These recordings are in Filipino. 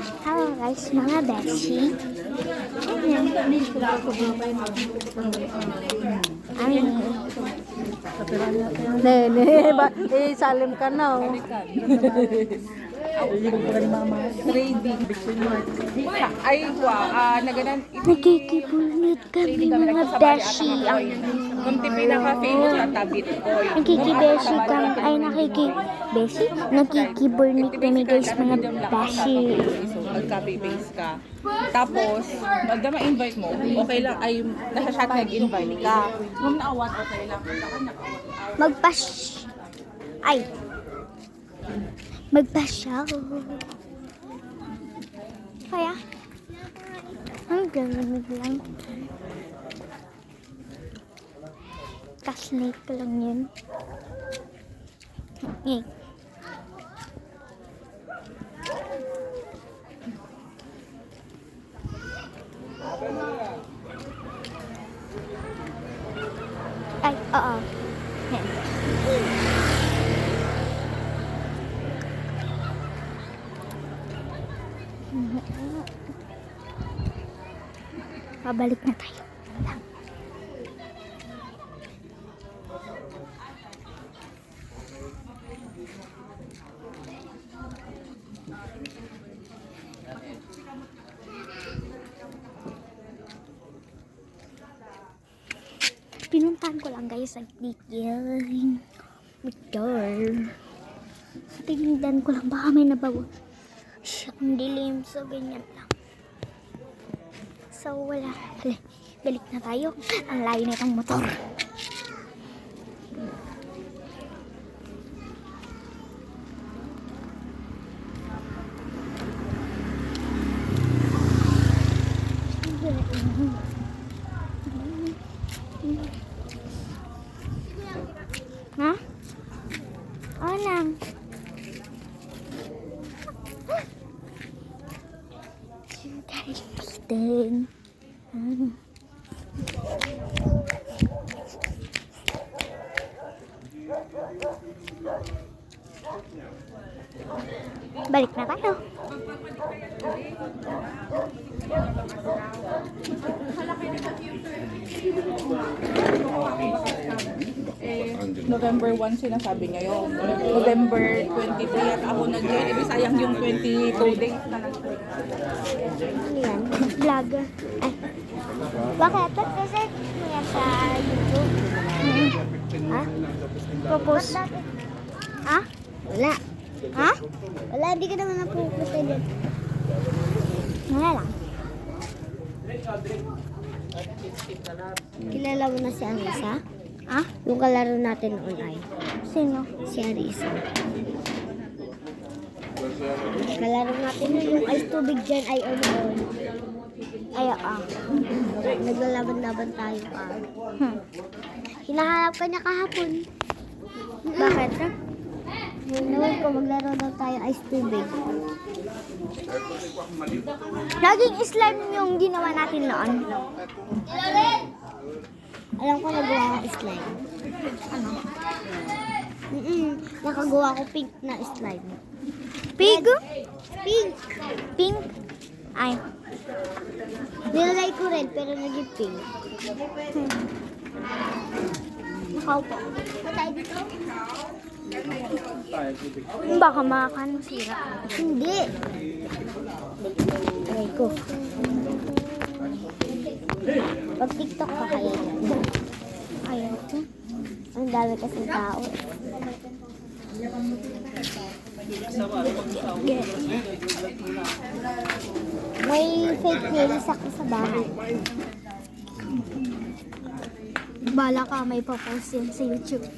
Hello guys, mga beshi. Ayan. Ay. Salim ka na, oh. Trading. Ay, wow. Naganan. Nakikipulnit kami mga beshi. Nung pinaka-famous na tabit ko. Nakikibeshi kami. Ay, nakikibeshi? Nakikiburnit kami guys, mga beshi. Magka-base ka. Tapos, magda ma-invite mo, okay lang, ay, nasa shot nag-invite ka. Kung naawan, okay lang. Ay. Magpasyaw. Kaya? Ang galamig lang. Kasnake ko lang yun. Eh. Ay, oo. Yan. Pabalik na tayo. Pinuntahan ko lang guys ang tigil. Tingnan ko lang baka may nabawa. Ang dilim, so ganyan lang. So wala. Balik na tayo. Ang layo na itong motor. Ha? Oh, nang. Then, balik na tayo. November 1 sinasabi niya yun. November 23 at ako nag-join. Ibig sayang yung 22 days na lang. Ano yan? Vlog. Ay. Bakit? Ba't kasi mo yan sa YouTube? Ha? Focus. Ha? Wala. Ha? Wala, hindi ka naman na-focus din. Wala lang. Kilala mo na si Arisa? Ha? Yung kalaro natin noon ay. Sino? Si Arisa. Kalaro natin noon yung ice tubig dyan ay ano. Ay, naglalaban-laban tayo pa. Hinahanap ka niya kahapon. Bakit? Nawag ko, maglaro daw tayo ice tubig. Laging slime yung ginawa natin noon. Alam ko nagawa ko slime. Ano? Nakagawa ko pink na slime. Pink? Pink. Pink? Ay. Nilagay ko red pero naging pink. Nakaupo. Patay dito? Baka makakaano sira. Hindi. Aray ko. Pag TikTok ka kaya yan. Ayaw ko. Ang dami kasing tao. May fake nails ako sa bahay. Bala ka, may papost yan sa YouTube.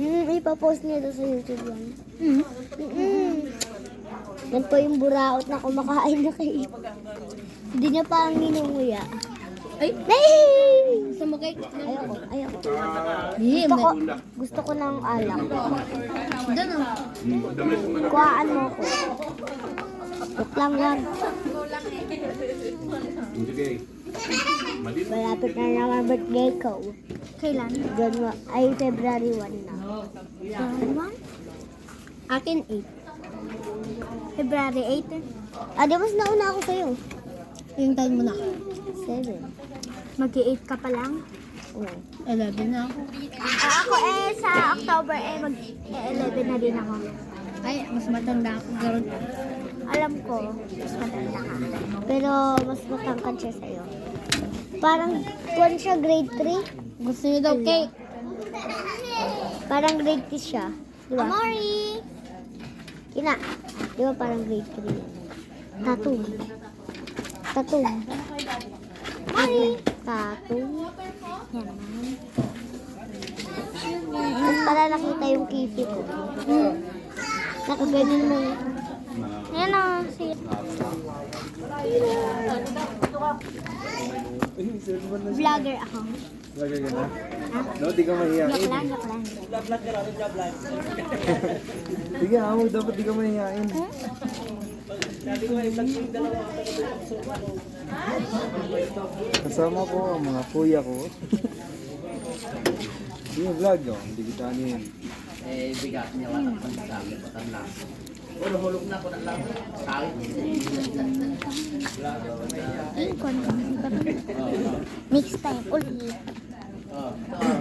May papost niya doon sa YouTube yan. Yan po yung buraot na kumakain na kayo. Hindi niya pa ang ninunguya. Ay! Gusto mo kayo? Ayoko. Gusto ko ng alak. Doon o. Kuhaan mo ko. Wait lang. Malapit na naman birthday ko. Kailan? Ay, February 1 na. February 1? Akin 8. February 8? Di mas nauna ako sa'yo. Yung time mo na. 7. Mag-8 ka pa lang? Oo. 11 na ako. Ako sa October mag-11 na din ako. Ay, mas matanda ako. Garon. Alam ko, mas matanda ka. Pero mas matangkad siya sa'yo. Parang, kung siya grade 3, Gusto niyo daw cake? parang grade 3 siya. Diba? Amori! Kina, di ba parang grade 3? Tattoo. Tattoo. Amori! Tattoo. Yan naman. Tapos para nakita yung kipi ko. Nakaganin mo. Yan o. Vlogger ako. Lagay ka na. No, di ka mahihain. Joke lang, joke lang. Sige, amo, dapat di ka mahihain. Kasama ko ang mga kuya ko. Hindi yung vlog nyo, hindi kita ano yun. Mix time ulit.